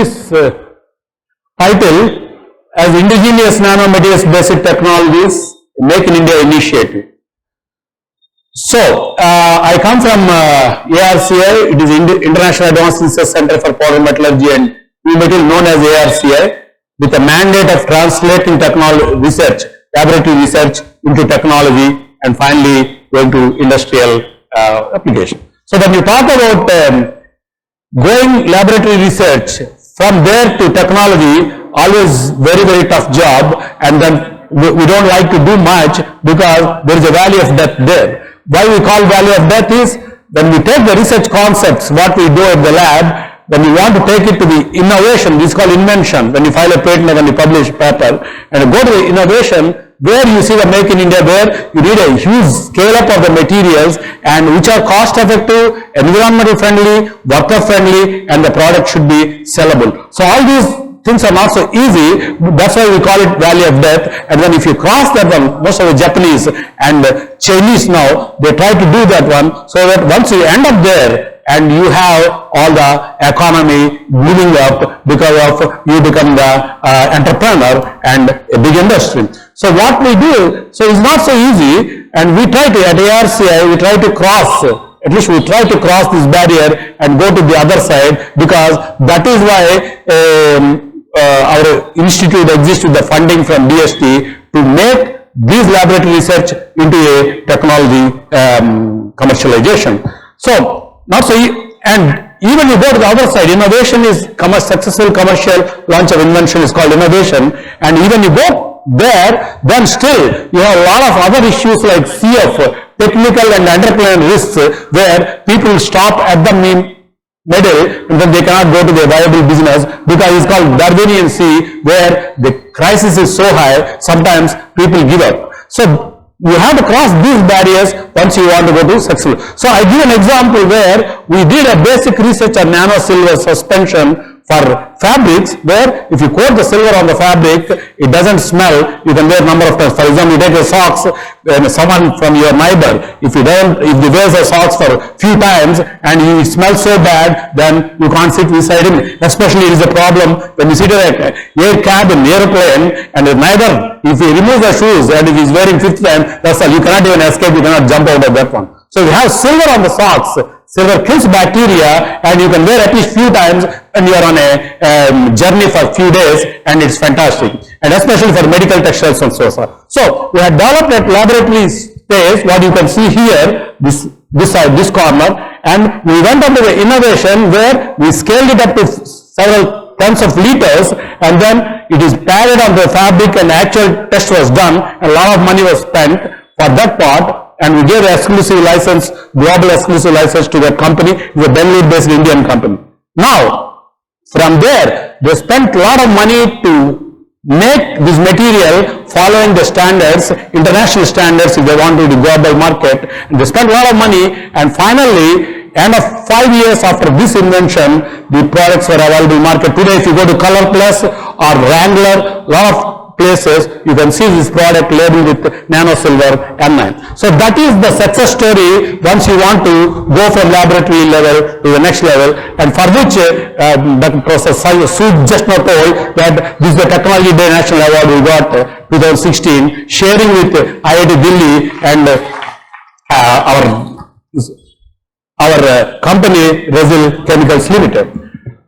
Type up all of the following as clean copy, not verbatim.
this title as Indigenous Nanomaterials Basic Technologies Make in India Initiative. So, I come from ARCI, it is International Advanced Research Center for Powder Metallurgy and New Material, known as ARCI, with a mandate of translating technology research, laboratory research into technology and finally going to industrial application. So, when you talk about going laboratory research from there to technology, always very tough job, and then we don't like to do much because there is a valley of death there. Why we call valley of death is when we take the research concepts, what we do at the lab, when you want to take it to the innovation, this is called invention, when you file a patent or when you publish a paper, and go to the innovation, where you see the Make in India, where you need a huge scale up of the materials and which are cost effective, environmental friendly, worker friendly, and the product should be sellable. So all these things are not so easy, that's why we call it valley of death. And then if you cross that one, most of the Japanese and Chinese now, they try to do that one, so that once you end up there and you have all the economy moving up because of you become the entrepreneur and a big industry. So what we do, so it's not so easy, and we try to, at ARCI, we try to cross, at least we try to cross this barrier and go to the other side, because that is why our institute exists with the funding from DST to make this laboratory research into a technology commercialization. So, not so, and even you go to the other side, innovation is successful commercial launch of invention is called innovation, and even you go there, then still you have a lot of other issues like CF, technical and entrepreneurial risks, where people stop at the middle and then they cannot go to their viable business, because it's called Darwinian Sea, where the crisis is so high, sometimes people give up. So you have to cross these barriers once you want to go to successful. So I give an example where we did a basic research on nano silver suspension for fabrics, where if you coat the silver on the fabric, it doesn't smell, you can wear a number of times. For example, you take your socks, someone from your neighbor, if he wears the socks for a few times and he smells so bad, then you can't sit beside him. Especially it is a problem when you sit in an air cabin, airplane, and your neighbor, if he removes the shoes and if he is wearing fifth time, that's all, you cannot even escape, you cannot jump out of that one. So we have silver on the socks. Silver kills bacteria, and you can wear at least few times when you are on a journey for a few days, and it's fantastic. And especially for medical textiles and so on. So we have developed at laboratory space, what you can see here, this side, this corner, and we went up to the innovation where we scaled it up to several tens of liters, and then it is padded on the fabric, and actual test was done, and a lot of money was spent for that part. And we gave exclusive license, global exclusive license to that company. It's a Bengaluru-based Indian company. Now, from there, they spent a lot of money to make this material following the standards, international standards, if they want to do the global market. And they spent a lot of money, and finally, end of 5 years after this invention, the products were available in market. Today, if you go to Color Plus or Wrangler, a lot of places, you can see this product labeled with nano silver N9. So that is the success story once you want to go from laboratory level to the next level, and for which Professor Sood just now told that this is the Technology Day National Award we got 2016, sharing with IIT Delhi and our company Resil Chemicals Limited.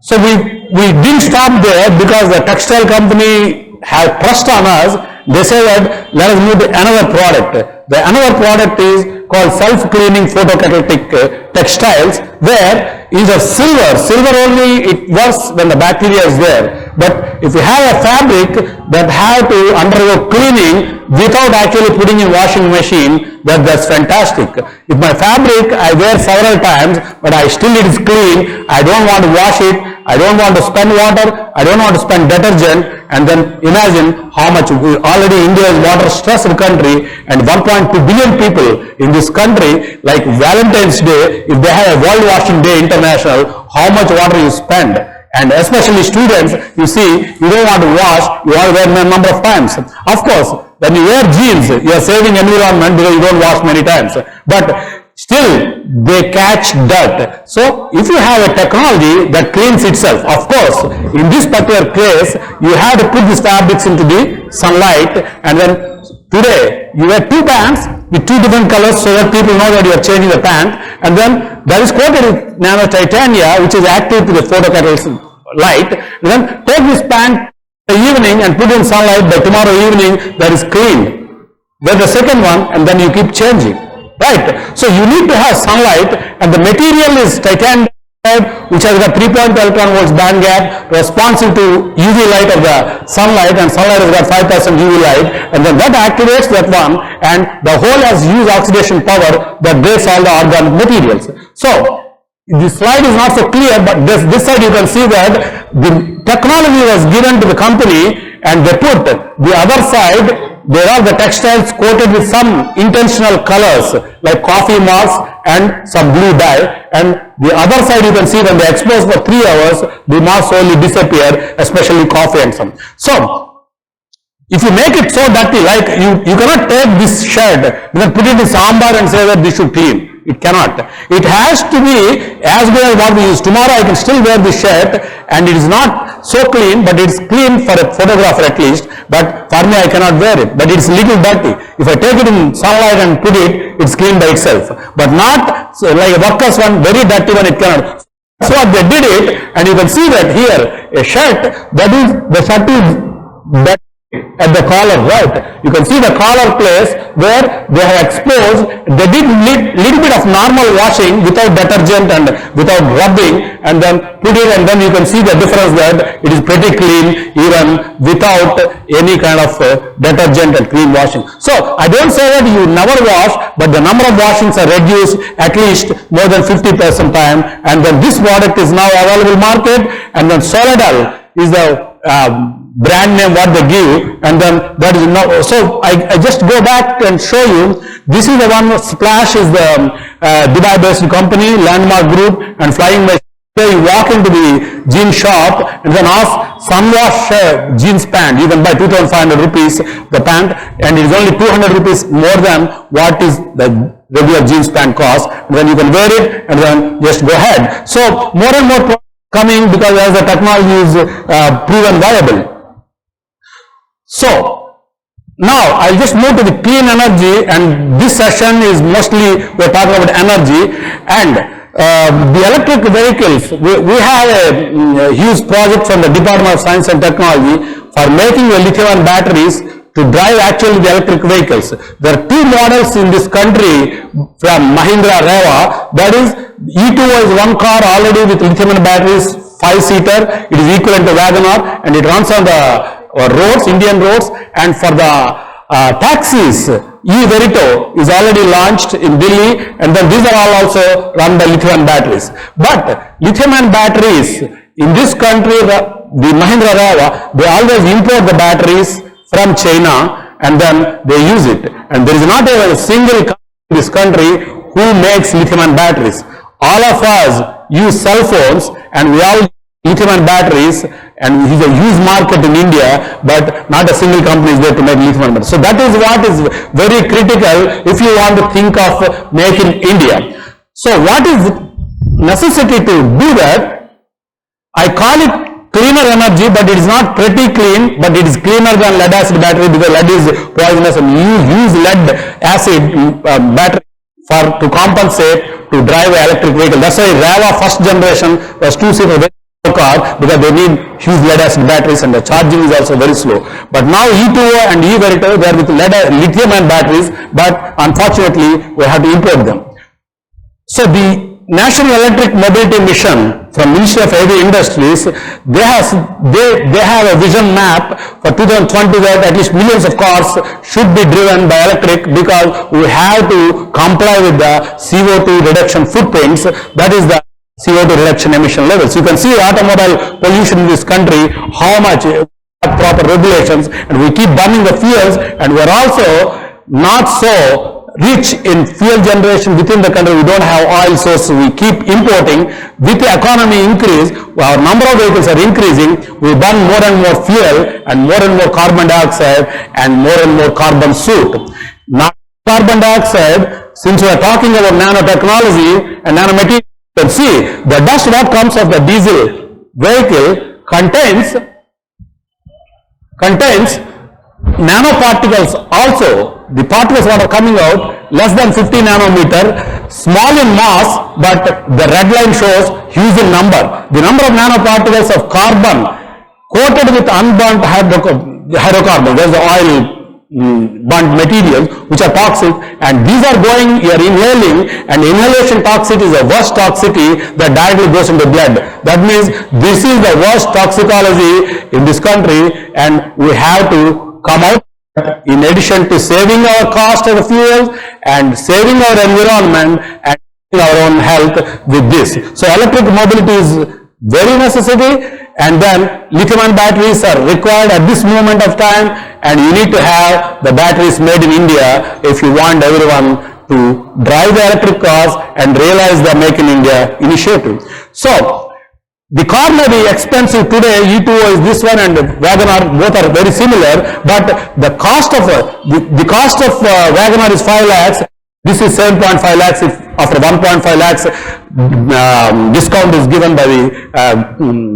So we didn't stop there, because the textile company have trust on us. They say that let us move to another product. The another product is called self-cleaning photocatalytic textiles, where is a silver. Silver only, it works when the bacteria is there. But if you have a fabric that have to undergo cleaning without actually putting in washing machine, that's fantastic. If my fabric I wear several times, but still it is clean, I don't want to wash it, I don't want to spend water, I don't want to spend detergent, and then imagine how much, already India is water stressed country, and 1.2 billion people in this country, like Valentine's Day, if they have a World Washing Day International, how much water you spend. And especially students, you see, you don't want to wash, you want to wear a number of times. Of course, when you wear jeans, you are saving environment because you don't wash many times. But still they catch dirt. So if you have a technology that cleans itself, of course, in this particular case, you have to put these fabrics into the sunlight, and then today you wear two pants with two different colors so that people know that you are changing the pant, and then that is coated with nano titania, which is active to the photocatalytic light. And then take this pant in the evening and put it in sunlight. By tomorrow evening, that is cleaned. Then the second one, and then you keep changing. Right? So you need to have sunlight, and the material is titanium, which has got 3.2 electron volts band gap, responsive to UV light of the sunlight, and sunlight has got 5% UV light, and then that activates that one, and the whole has huge oxidation power that breaks all the organic materials. So this slide is not so clear, but this side you can see that the technology was given to the company, and they put the other side. There are the textiles coated with some intentional colors like coffee moss and some blue dye, and the other side you can see when they expose for 3 hours, the moss slowly disappear, especially coffee and some. So if you make it so dirty, like you cannot take this shirt and then put it in sambar and say that this should clean. It cannot. It has to be as good as what we use. Tomorrow I can still wear this shirt and it is not so clean, but it's clean for a photographer at least, but for me I cannot wear it, but it's little dirty. If I take it in sunlight and put it, it's clean by itself, but not so like a worker's one, very dirty one, it cannot. That's what they did it, and you can see that here, a shirt, that is, the shirt is dirty at the collar, right? You can see the collar place where they have exposed, they did little bit of normal washing without detergent and without rubbing, and then put it, and then you can see the difference that it is pretty clean even without any kind of detergent and clean washing. So I don't say that you never wash, but the number of washings are reduced at least more than 50% time, and then this product is now available market, and then Solidal is the brand name what they give, and then that is no. So I just go back and show you. This is the one. Splash is the Dubai-based company, Landmark Group, and Flying Machine. You walk into the jean shop and then ask Sunwash jeans pant. You can buy 2,500 rupees the pant, and it is only 200 rupees more than what is the regular jeans pant cost. And then you can wear it and then just go ahead. So more and more coming because as the technology is proven viable. So now I'll just move to the clean energy, and this session is mostly we're talking about energy and the electric vehicles. We have a huge project from the Department of Science and Technology for making the lithium-ion batteries to drive actually the electric vehicles. There are two models in this country from Mahindra Reva. That is, E2O is one car already with lithium-ion batteries, 5-seater. It is equivalent to WagonR, and it runs on the roads, Indian roads, and for the taxis, E-Verito is already launched in Delhi, and then these are all also run by lithium-ion batteries. But lithium-ion batteries in this country, the Mahindra Reva, they always import the batteries from China and then they use it. And there is not a single company in this country who makes lithium-ion batteries. All of us use cell phones and we all use lithium-ion batteries, and it is a huge market in India, but not a single company is there to make lithium-ion batteries. So that is what is very critical if you want to think of making India. So what is necessity to do that? I call it cleaner energy, but it is not pretty clean, but it is cleaner than lead acid battery because lead is poisonous, and you use lead acid battery to compensate to drive an electric vehicle. That's why Reva first generation was 2-seater car because they need huge lead acid batteries and the charging is also very slow. But now E2O and E-Verito, they are with lithium-ion batteries, but unfortunately we have to import them. So the National Electric Mobility Mission from Ministry of Heavy Industries, they have a vision map for 2020 that at least millions of cars should be driven by electric because we have to comply with the CO2 reduction footprints, that is the CO2 reduction emission levels. You can see automobile pollution in this country, how much proper regulations, and we keep burning the fuels, and we are also not so rich in fuel generation within the country. We don't have oil sources. We keep importing. With the economy increase, our number of vehicles are increasing. We burn more and more fuel and more carbon dioxide and more carbon soot. Not carbon dioxide, since we are talking about nanotechnology and nanomaterials, you can see the dust what comes of the diesel vehicle contains nanoparticles also. The particles what are coming out less than 50 nanometer, small in mass, but the red line shows huge in number. The number of nanoparticles of carbon coated with unburnt hydrocarbon, there's the oil burnt materials which are toxic, and these are going, you are inhaling, and inhalation toxicity is the worst toxicity that directly goes into blood. That means this is the worst toxicology in this country, and we have to come out in addition to saving our cost of the fuels and saving our environment and our own health with this. So electric mobility is very necessary, and then lithium-ion batteries are required at this moment of time, and you need to have the batteries made in India if you want everyone to drive the electric cars and realize the Make in India initiative. So the car may be expensive today, E2O is this one and WagonR, both are very similar, but the cost of WagonR is 5 lakhs, this is 7.5 lakhs if after 1.5 lakhs discount is given by the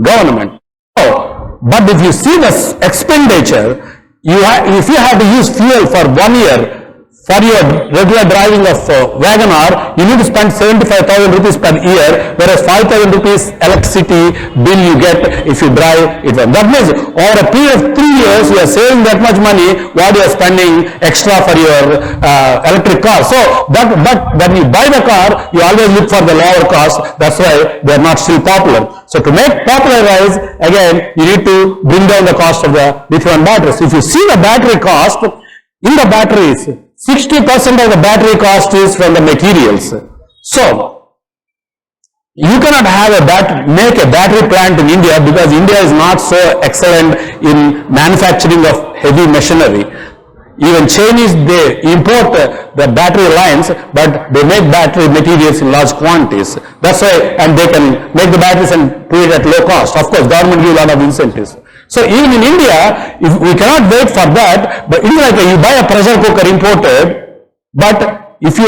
government. So, but if you see the expenditure, if you have to use fuel for 1 year for your regular driving of WagonR, you need to spend 75,000 rupees per year, whereas 5,000 rupees electricity bill you get if you drive it. That means over a period of 3 years, you are saving that much money what you are spending extra for your electric car. So, but when you buy the car, you always look for the lower cost. That's why they are not still popular. So, to make popularize, again, you need to bring down the cost of the lithium batteries. If you see the battery cost, in the batteries, 60% of the battery cost is from the materials. So, you cannot have make a battery plant in India because India is not so excellent in manufacturing of heavy machinery. Even Chinese, they import the battery lines, but they make battery materials in large quantities. That's why, and they can make the batteries and put it at low cost. Of course, government gives a lot of incentives. So even in India, if we cannot wait for that, but it's like you buy a pressure cooker imported, but if you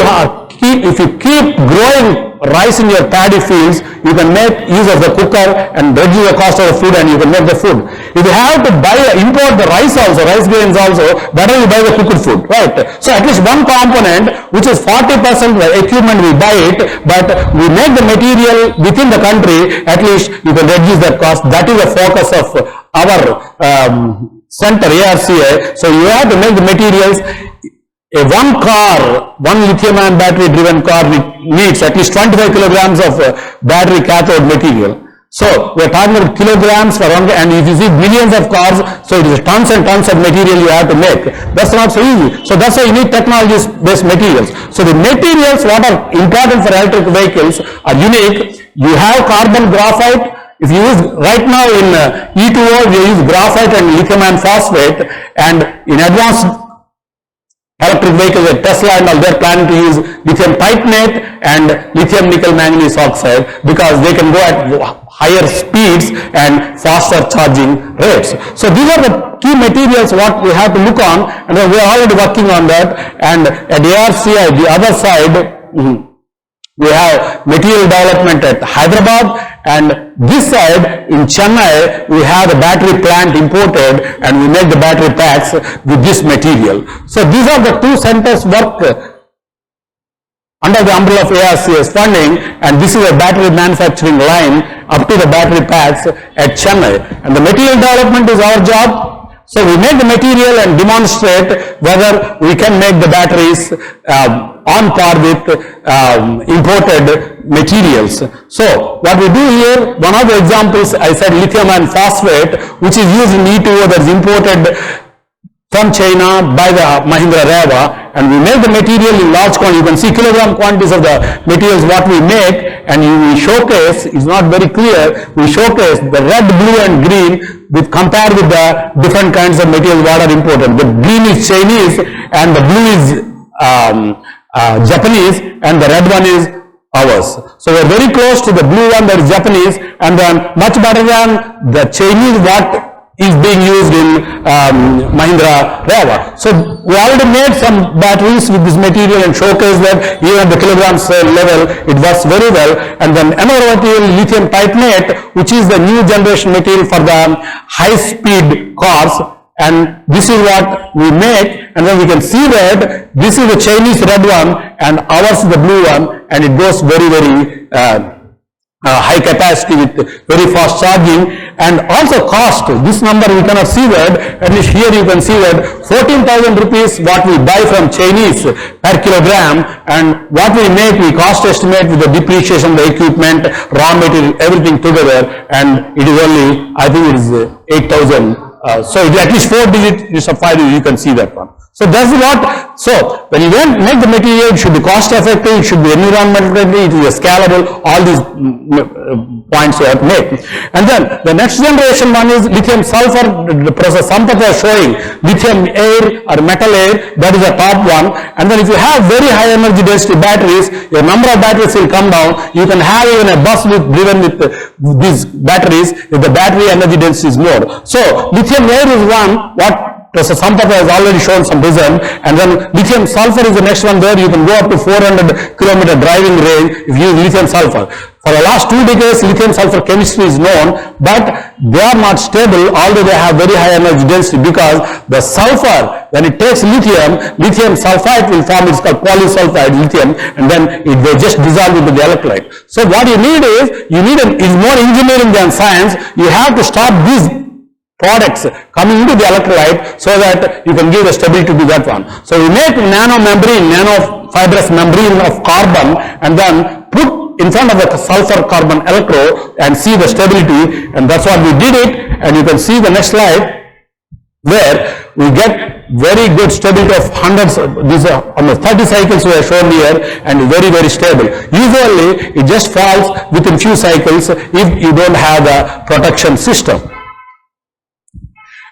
keep growing rice in your paddy fields, you can make use of the cooker and reduce the cost of the food and you can make the food. If you have to import the rice also, rice grains also, better you buy the cooked food, right? So at least one component, which is 40% the equipment we buy it, but we make the material within the country, at least you can reduce that cost. That is the focus of our center, ARCA. So you have to make the materials. One lithium-ion battery-driven car needs at least 25 kilograms of battery cathode material. So we are talking about kilograms for one, and if you see millions of cars, so it is tons and tons of material you have to make. That's not so easy. So that's why you need technology-based materials. So the materials what are important for electric vehicles are unique. You have carbon graphite. If you use right now in E2O, you use graphite and lithium iron phosphate, and in advanced electric vehicles like Tesla and all, they're planning to use lithium titanate and lithium nickel manganese oxide because they can go at higher speeds and faster charging rates. So these are the key materials what we have to look on, and we are already working on that. And at ARCI, the other side, we have material development at Hyderabad, and this side in Chennai we have a battery plant imported and we make the battery packs with this material. So these are the two centers work under the umbrella of ARCS funding, and this is a battery manufacturing line up to the battery packs at Chennai, and the material development is our job. So we make the material and demonstrate whether we can make the batteries on par with imported materials. So what we do here, one of the examples I said lithium iron phosphate, which is used in E2O, that is imported from China by the Mahindra Reva, and we make the material in large quantity. You can see kilogram quantities of the materials what we make, and we showcase, it's not very clear, we showcase the red, blue and green with compared with the different kinds of materials what are imported. The green is Chinese and the blue is Japanese and the red one is ours. So we are very close to the blue one, that is Japanese, and then much better than the Chinese what is being used in Mahindra Reva. So we already made some batteries with this material and showcased that even at the kilograms level it works very well. And then NanoMaterials lithium titanate, which is the new generation material for the high speed cars, and this is what we make. And then we can see that this is the Chinese red one and ours is the blue one, and it goes very, very high capacity with very fast charging. And also cost, this number we cannot see that, at least here you can see that 14,000 rupees what we buy from Chinese per kilogram, and what we make we cost estimate with the depreciation, the equipment, raw material, everything together, and it is only, I think it is 8,000. So it is at least 4 digits of 5 digits, you can see that one. So that's what, so when you make the material, it should be cost effective, it should be environmental friendly, it is scalable, all these points you have to make. And then the next generation one is lithium sulfur. The process Sampath was showing, lithium air or metal air, that is the top one. And then if you have very high energy density batteries, your number of batteries will come down. You can have even a bus driven with these batteries if the battery energy density is more. So lithium air is one, what Professor Sampath has already shown some result, and then lithium sulfur is the next one. There you can go up to 400 kilometer driving range if you use lithium sulfur. For the last 2 decades, lithium sulfur chemistry is known, but they are not stable, although they have very high energy density, because the sulfur, when it takes lithium, lithium sulfide will form, it's called polysulfide lithium, and then they just dissolve into the electrolyte. So what you need is, is more engineering than science. You have to stop these products coming into the electrolyte so that you can give the stability to that one. So we make nano membrane, nano fibrous membrane of carbon, and then put in front of the sulfur carbon electrode and see the stability, and that's what we did it. And you can see the next slide where we get very good stability of hundreds, these are almost 30 cycles we have shown here, and very, very stable. Usually it just falls within few cycles if you don't have a protection system.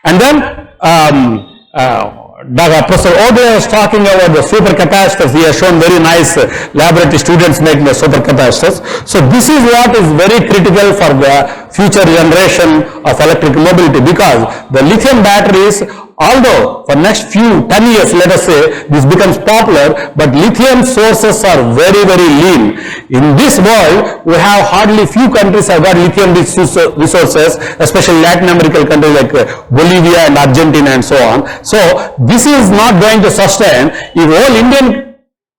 And then Professor Ode was talking about the supercapacitors. He has shown very nice laboratory students making the supercapacitors. So this is what is very critical for the future generation of electric mobility, because the lithium batteries, although for next few 10 years, let us say, this becomes popular, but lithium sources are very, very lean. In this world, we have hardly few countries have got lithium resources, especially Latin American countries like Bolivia and Argentina and so on. So this is not going to sustain. If all Indian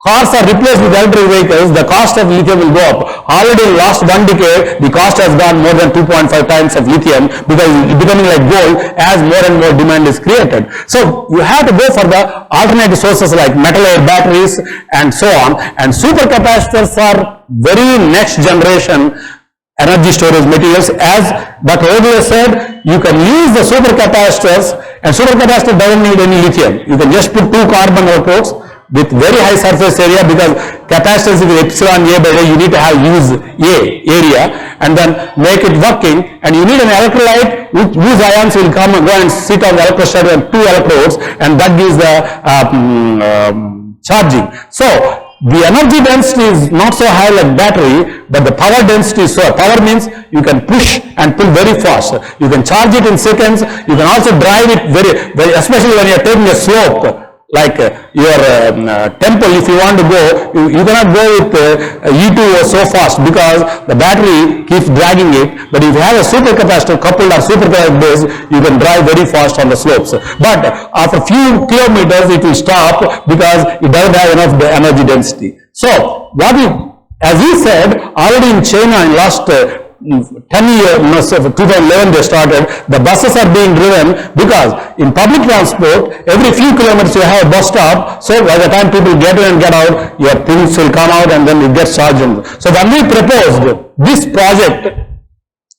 cars are replaced with electric vehicles, the cost of lithium will go up. Already in last 1 decade, the cost has gone more than 2.5 times of lithium, because it's becoming like gold as more and more demand is created. So you have to go for the alternative sources like metal air batteries and so on. And supercapacitors are very next generation energy storage materials. As Dr. Odia said, you can use the supercapacitors, and supercapacitor doesn't need any lithium. You can just put 2 carbon electrodes with very high surface area, because capacitance is epsilon A by A, you need to have use A area, and then make it working. And you need an electrolyte whose ions will come and go and sit on the electrostatic and 2 electrodes, and that gives the charging. So the energy density is not so high like battery, but the power density is so high. Power means you can push and pull very fast. You can charge it in seconds. You can also drive it very, especially when you are taking a slope, like your temple. If you want to go, you cannot go with E2 so fast, because the battery keeps dragging it. But if you have a supercapacitor coupled or supercapacitor base, you can drive very fast on the slopes. But after few kilometers, it will stop, because it doesn't have enough energy density. So what as he said, already in China in last 10 years, 2011 they started, the buses are being driven, because in public transport, every few kilometers you have a bus stop, so by the time people get in and get out, your things will come out and then it gets charged. So when we proposed this project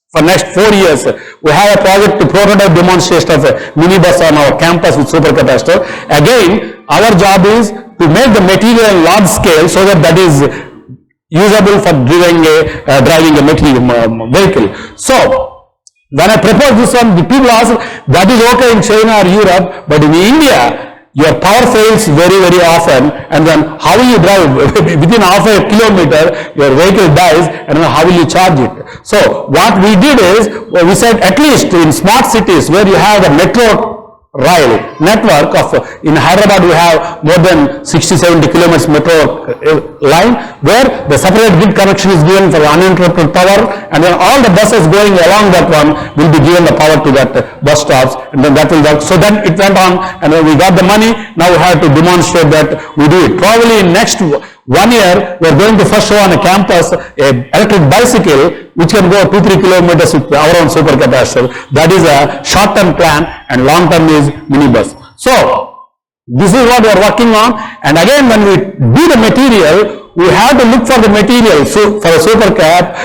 for next 4 years, we have a project to prototype demonstration of a minibus on our campus with supercapacitor. Again, our job is to make the material large scale so that is usable for driving a vehicle. So when I proposed this one, the people asked, that is okay in China or Europe, but in India, your power fails very, very often, and then how will you drive? Within half a kilometer, your vehicle dies, and then how will you charge it? So what we did is, we said at least in smart cities where you have the metro rail network of, in Hyderabad we have more than 60-70 kilometers metro line, where the separate grid connection is given for uninterrupted power, and then all the buses going along that one will be given the power to that bus stops, and then that will work. So then it went on, and then we got the money. Now we have to demonstrate that we do it. Probably in next 1 year, we are going to first show on a campus a electric bicycle which can go 2-3 kilometers with our own supercapacitor. That is a short-term plan, and long-term is minibus. So this is what we are working on. And again, when we do the material, we have to look for the material. So for a supercap,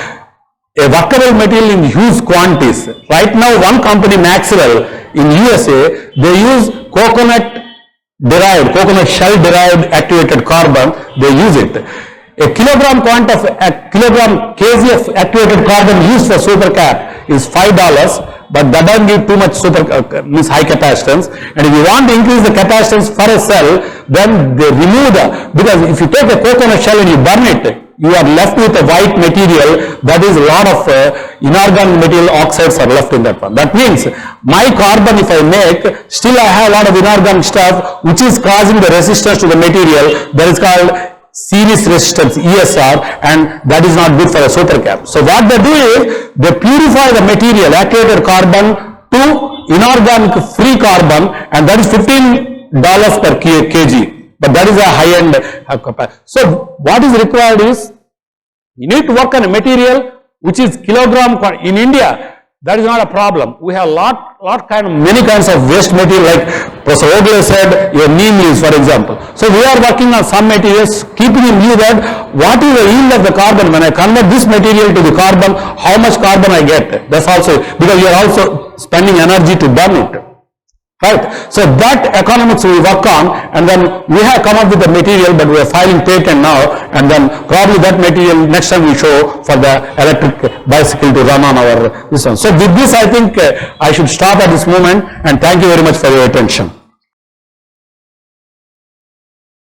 a workable material in huge quantities. Right now, one company, Maxwell, in USA, they use coconut shell derived activated carbon. They use it. A kilogram kg of activated carbon used for supercap is $5, but that doesn't give too much means high capacitance. And if you want to increase the capacitance for a cell, then they remove because if you take a coconut shell and you burn it, you are left with a white material. That is a lot of inorganic material oxides are left in that one. That means my carbon, if I make, still I have a lot of inorganic stuff which is causing the resistance to the material. That is called series resistance, ESR, and that is not good for a supercap. So what they do is, they purify the material, activated carbon, to inorganic free carbon, and that is $15 per kg. But that is a high-end capacity. So what is required is, you need to work on a material which is kilogram. In India, that is not a problem. We have many kinds of waste material, like Professor Ogle said, your neem leaves, for example. So we are working on some materials, keeping in view that what is the yield of the carbon when I convert this material to the carbon, how much carbon I get. That's also, because you are also spending energy to burn it. Right. So that economics we work on, and then we have come up with the material, but we are filing patent now, and then probably that material next time we show for the electric bicycle to run on our this one. So with this, I think I should stop at this moment, and thank you very much for your attention.